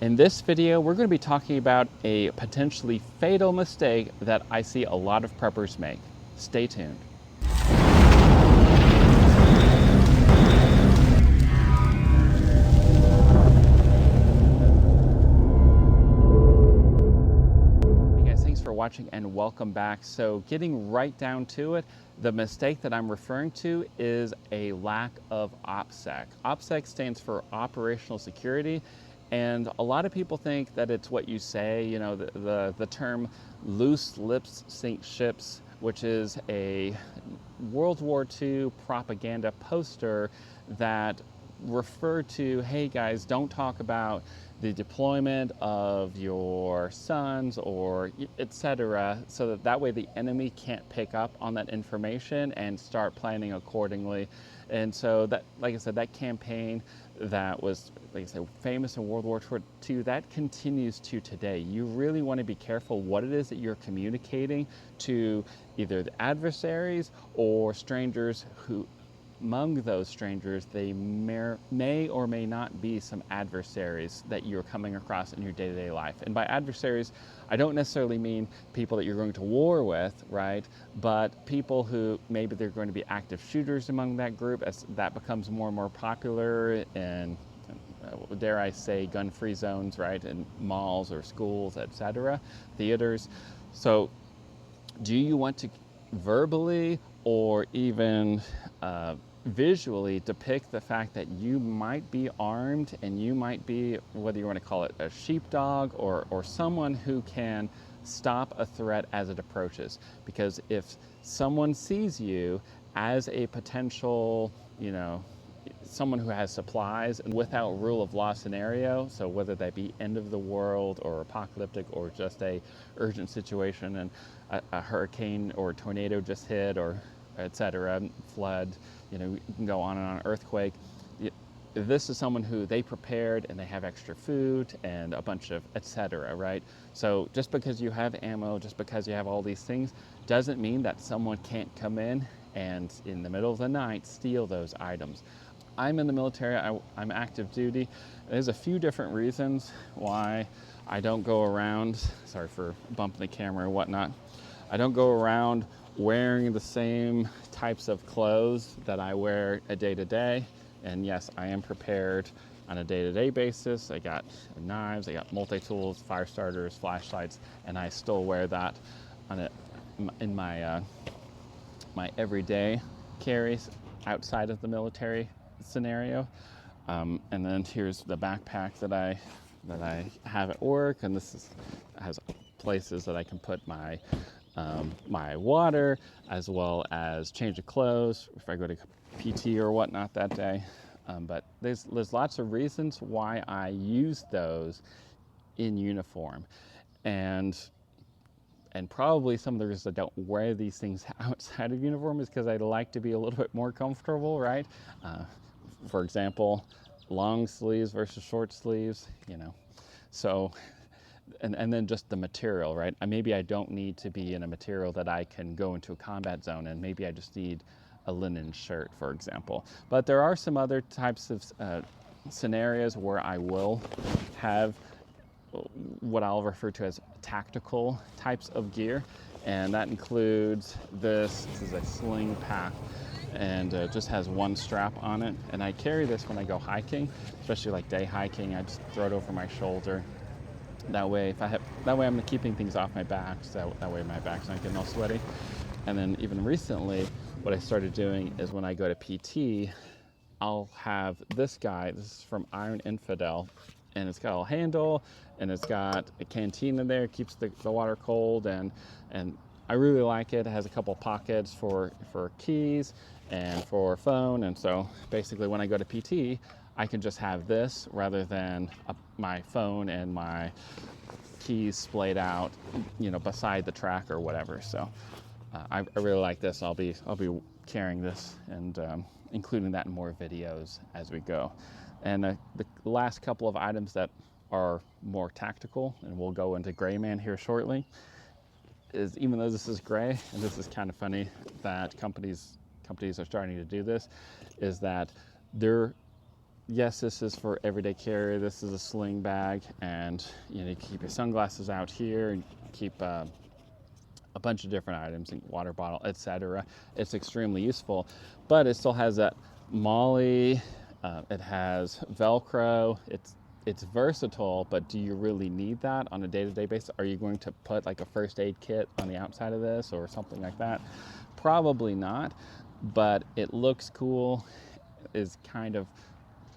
In this video, we're going to be talking about a potentially fatal mistake that I see a lot of preppers make. Stay tuned. Hey guys, thanks for watching and welcome back. So getting right down to it, the mistake that I'm referring to is a lack of opsec. Opsec stands for operational security. And a lot of people think that it's what you say, you know, the term loose lips sink ships, which is a World War II propaganda poster that referred to, hey guys, don't talk about the deployment of your sons or etc., so that way the enemy can't pick up on that information and start planning accordingly. And so that, like I said, that campaign that was, like I said, famous in World War II, that continues to today. You really want to be careful what it is that you're communicating to either the adversaries or strangers who, among those strangers, they may or may not be some adversaries that you're coming across in your day-to-day life. And by adversaries, I don't necessarily mean people that you're going to war with, right? But people who maybe they're going to be active shooters among that group as that becomes more and more popular in, dare I say, gun-free zones, right? In malls or schools, etc., theaters. So do you want to verbally or even visually depict the fact that you might be armed and you might be, whether you want to call it a sheepdog or someone who can stop a threat as it approaches? Because if someone sees you as a potential, you know, someone who has supplies and without rule of law scenario, so whether that be end of the world or apocalyptic or just a urgent situation and a hurricane or a tornado just hit or etc., flood, you know, you can go on and on, earthquake. This is someone who they prepared and they have extra food and a bunch of etc., right? So just because you have ammo, just because you have all these things, doesn't mean that someone can't come in and in the middle of the night steal those items. I'm in the military, I'm active duty. There's a few different reasons why I don't go around, sorry for bumping the camera and whatnot, I don't go around wearing the same types of clothes that I wear a day-to-day. And yes, I am prepared on a day-to-day basis. I got knives, I got multi-tools, fire starters, flashlights, and I still wear that on in my my everyday carries outside of the military scenario. And then here's the backpack that I have at work, and this has places that I can put my my water, as well as change of clothes if I go to PT or whatnot that day. But there's lots of reasons why I use those in uniform, and probably some of the reasons I don't wear these things outside of uniform is because I like to be a little bit more comfortable, right? For example, long sleeves versus short sleeves, you know. So, and then just the material, right? Maybe I don't need to be in a material that I can go into a combat zone, and maybe I just need a linen shirt, for example. But there are some other types of scenarios where I will have what I'll refer to as tactical types of gear, and that includes this is a sling pack, and just has one strap on it, and I carry this when I go hiking, especially like day hiking. I just throw it over my shoulder. That way, I'm keeping things off my back, so that way my back's not getting all sweaty. And then even recently, what I started doing is when I go to PT, I'll have this guy. This is from Iron Infidel, and it's got a handle, and it's got a canteen in there, keeps the water cold, and I really like it. It has a couple pockets for keys and for phone, and so basically when I go to PT, I can just have this rather than my phone and my keys splayed out, you know, beside the track or whatever. So I really like this. I'll be carrying this and including that in more videos as we go. And the last couple of items that are more tactical, and we'll go into Gray Man here shortly, is even though this is gray, and this is kind of funny that companies are starting to do this, is that they're yes, this is for everyday carry. This is a sling bag, and you keep your sunglasses out here, and keep a bunch of different items, water bottle, etc. It's extremely useful, but it still has that MOLLE. It has Velcro. It's versatile, but do you really need that on a day-to-day basis? Are you going to put like a first aid kit on the outside of this or something like that? Probably not, but it looks cool, is kind of,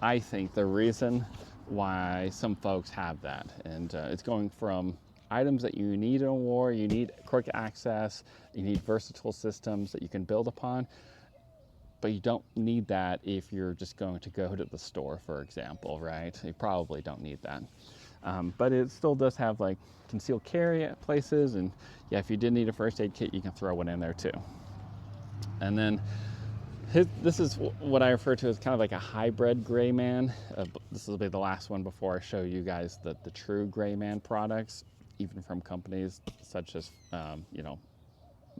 I think, the reason why some folks have that. And it's going from items that you need in a war, you need quick access, you need versatile systems that you can build upon, but you don't need that if you're just going to go to the store, for example, right? You probably don't need that. But it still does have like concealed carry at places, and yeah, if you did need a first aid kit, you can throw one in there too. And then this is what I refer to as kind of like a hybrid gray man. This will be the last one before I show you guys the true gray man products, even from companies such as,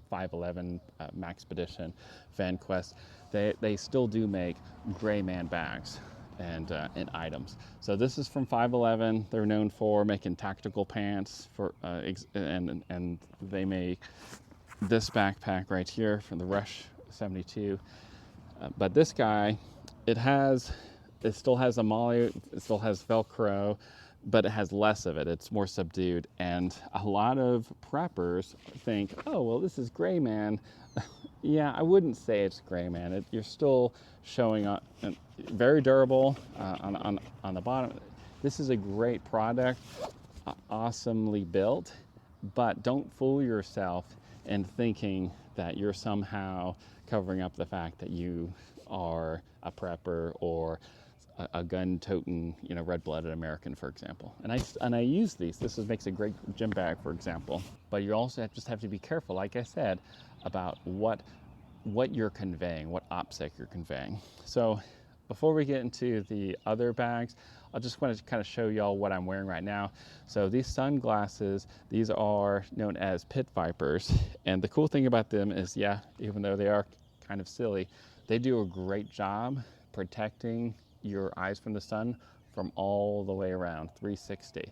511, Maxpedition, VanQuest. They still do make gray man bags and items. So this is from 511. They're known for making tactical pants and they make this backpack right here from the Rush 72. But this guy, it still has a MOLLE, it still has Velcro, but it has less of it. It's more subdued. And a lot of preppers think, oh, well, this is gray man. Yeah, I wouldn't say it's gray man. You're still showing up, very durable on the bottom. This is a great product, awesomely built, but don't fool yourself in thinking that you're somehow covering up the fact that you are a prepper or a gun-toting, red-blooded American, for example. And I use these. Makes a great gym bag, for example. But you also just have to be careful, like I said, about what you're conveying, what opsec you're conveying. So before we get into the other bags, I just want to kind of show y'all what I'm wearing right now. So these sunglasses, these are known as pit vipers. And the cool thing about them is, yeah, even though they are kind of silly, they do a great job protecting your eyes from the sun from all the way around, 360.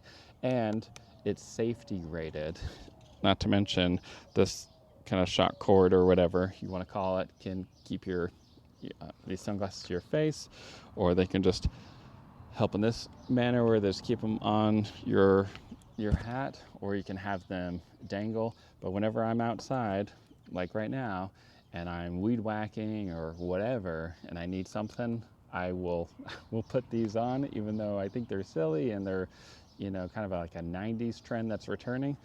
And it's safety rated, not to mention this kind of shock cord or whatever you want to call it can keep these sunglasses to your face, or they can just help in this manner where they just keep them on your hat, or you can have them dangle. But whenever I'm outside, like right now, and I'm weed whacking or whatever, and I need something, I will put these on, even though I think they're silly and they're, kind of like a 90s trend that's returning.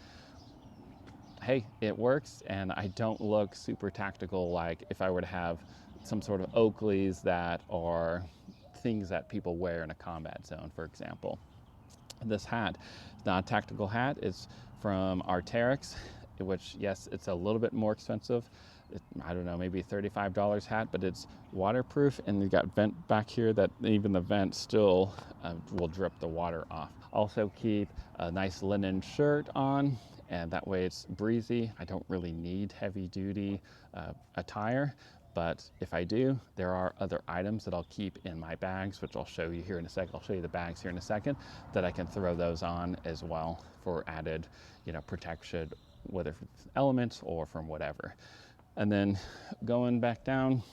Hey, it works, and I don't look super tactical like if I were to have some sort of Oakleys that are things that people wear in a combat zone, for example. This hat is not a tactical hat. It's from Arc'teryx, which, yes, it's a little bit more expensive. I don't know, maybe $35 hat, but it's waterproof, and you've got vent back here that even the vent still will drip the water off. Also keep a nice linen shirt on, and that way it's breezy. I don't really need heavy duty attire, but if I do, there are other items that I'll keep in my bags, which I'll show you here in a second. I'll show you the bags here in a second, that I can throw those on as well for added, protection, whether from elements or from whatever. And then going back down,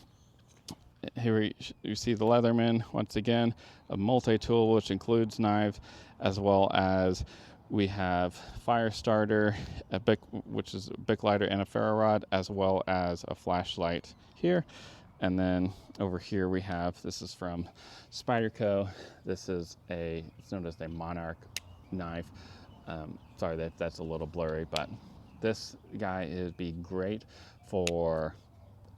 here you see the Leatherman, once again, a multi-tool, which includes knives, as well as we have fire starter, which is a Bic lighter and a ferro rod, as well as a flashlight here. And then over here we have, this is from Spyderco. This is it's known as a Monarch knife. Sorry, that's a little blurry, but this guy would be great for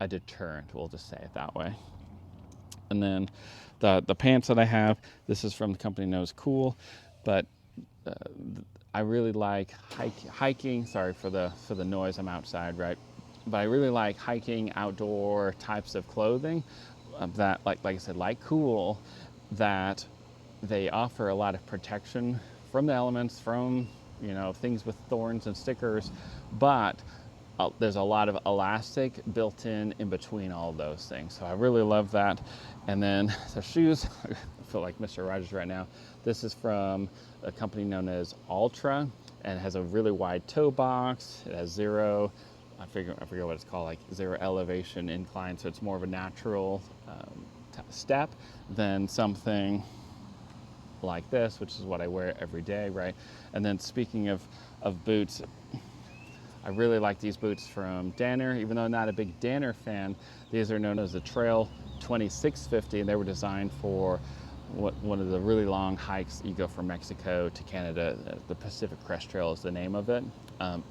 a deterrent, we'll just say it that way. And then the pants that I have, this is from the company Nose Cool, but I really like hiking. Sorry for the noise, I'm outside, right? But I really like hiking, outdoor types of clothing that, like I said, like Cool, that they offer a lot of protection from the elements, from things with thorns and stickers, but there's a lot of elastic built in between all of those things. So I really love that. And then the shoes, I feel like Mr. Rogers right now. This is from a company known as Ultra, and it has a really wide toe box. It has zero, I forget what it's called, like zero elevation incline. So it's more of a natural step than something like this, which is what I wear every day, right? And then speaking of boots, I really like these boots from Danner. Even though I'm not a big Danner fan, these are known as the Trail 2650, and they were designed for one of the really long hikes. You go from Mexico to Canada. The Pacific Crest Trail is the name of it,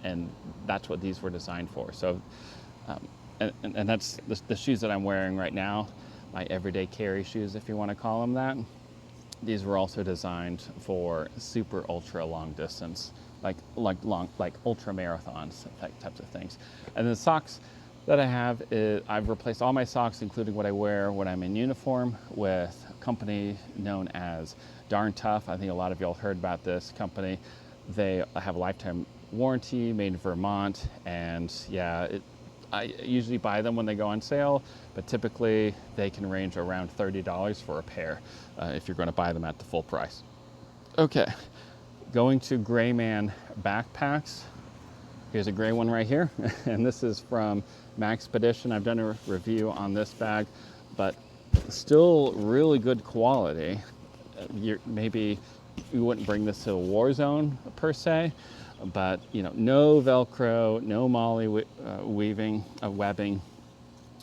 and that's what these were designed for. So, and that's the shoes that I'm wearing right now, my everyday carry shoes, if you want to call them that. These were also designed for super ultra long distance, like ultra marathons, types of things. And the socks that I have is, I've replaced all my socks, including what I wear when I'm in uniform, with a company known as Darn Tough. I think a lot of y'all heard about this company. They have a lifetime warranty, made in Vermont, and yeah, I usually buy them when they go on sale, but typically they can range around $30 for a pair if you're going to buy them at the full price. Okay, going to Gray Man backpacks. Here's a gray one right here, and this is from Maxpedition. I've done a review on this bag, but still really good quality. Maybe you wouldn't bring this to a war zone per se, but you know, no Velcro, no moly webbing,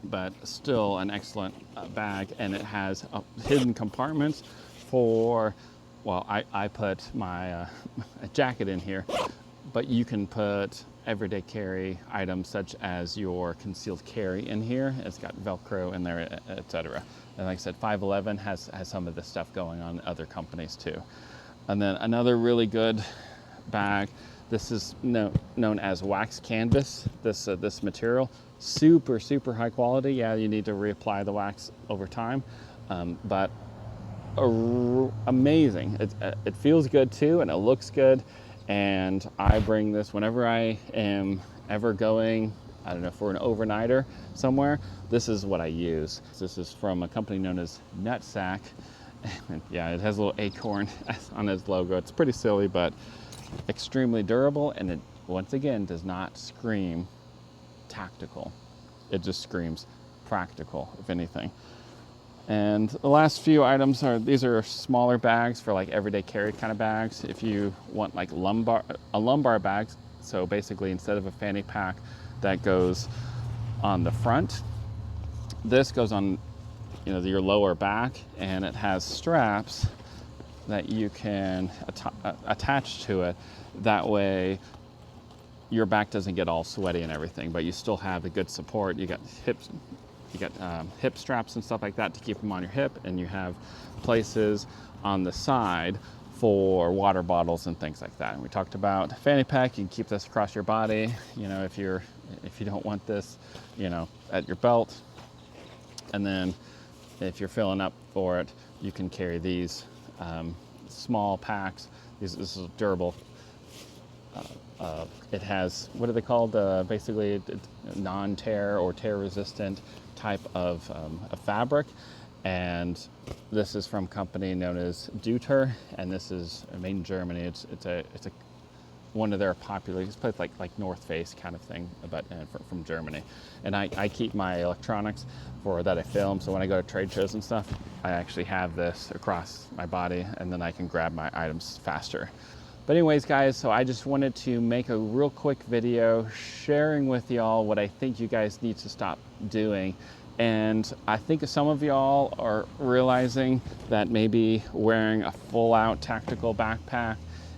but still an excellent bag. And it has hidden compartments for, well, I put my jacket in here, but you can put everyday carry items such as your concealed carry in here. It's got Velcro in there, etc. And like I said, 511 has some of this stuff going on in other companies too. And then another really good bag. This is known as wax canvas. This material, super high quality. Yeah, you need to reapply the wax over time, but amazing. It feels good too, and it looks good. And I bring this whenever I am ever going, I don't know, for an overnighter somewhere. This is what I use. This is from a company known as Nutsack. And yeah, it has a little acorn on its logo. It's pretty silly, but extremely durable, and it once again does not scream tactical. It just screams practical, if anything. And the last few items these are smaller bags for like everyday carry kind of bags. If you want like a lumbar bag, so basically instead of a fanny pack that goes on the front, this goes on, you know, your lower back, and it has straps that you can attach to it. That way your back doesn't get all sweaty and everything, but you still have a good support. You got hip straps and stuff like that to keep them on your hip, and you have places on the side for water bottles and things like that. And we talked about fanny pack. You can keep this across your body, you know, if you don't want this, you know, at your belt. And then if you're filling up for it, you can carry these small packs. This is durable. It has, what are they called? Basically non-tear or tear-resistant type of fabric. And this is from a company known as Deuter, and this is made in Germany. It's one of their popular, it's like North Face kind of thing, but from Germany. And I keep my electronics that I film, so when I go to trade shows and stuff, I actually have this across my body, and then I can grab my items faster. But anyways, guys, so I just wanted to make a real quick video sharing with y'all what I think you guys need to stop doing. And I think some of y'all are realizing that maybe wearing a full-out tactical backpack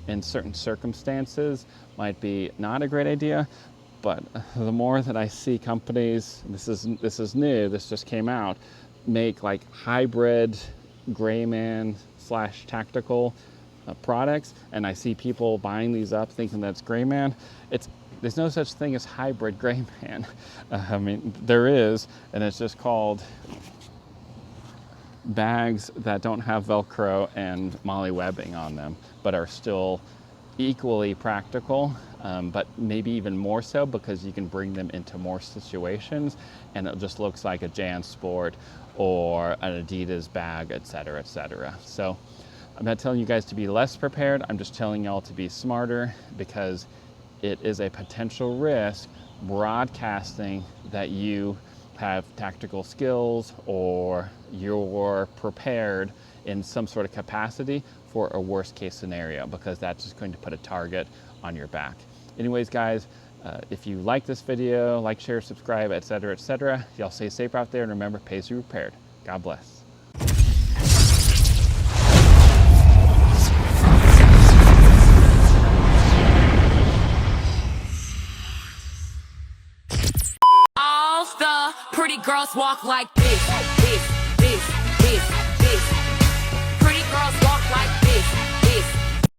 in certain circumstances might be not a great idea. But the more that I see companies, this is new, this just came out, make like hybrid gray man / tactical products, and I see people buying these up thinking that's gray man. There's no such thing as hybrid gray man. I mean, there is, and it's just called bags that don't have Velcro and moly webbing on them, but are still, equally practical, but maybe even more so because you can bring them into more situations and it just looks like a JanSport or an Adidas bag, etc., etc. So I'm not telling you guys to be less prepared, I'm just telling y'all to be smarter because it is a potential risk broadcasting that you have tactical skills or you're prepared in some sort of capacity for a worst case scenario, because that's just going to put a target on your back. Anyways, guys, if you like this video, like, share, subscribe, etc., etc. Y'all stay safe out there and remember, pays to be prepared. God bless. All the pretty girls walk like this.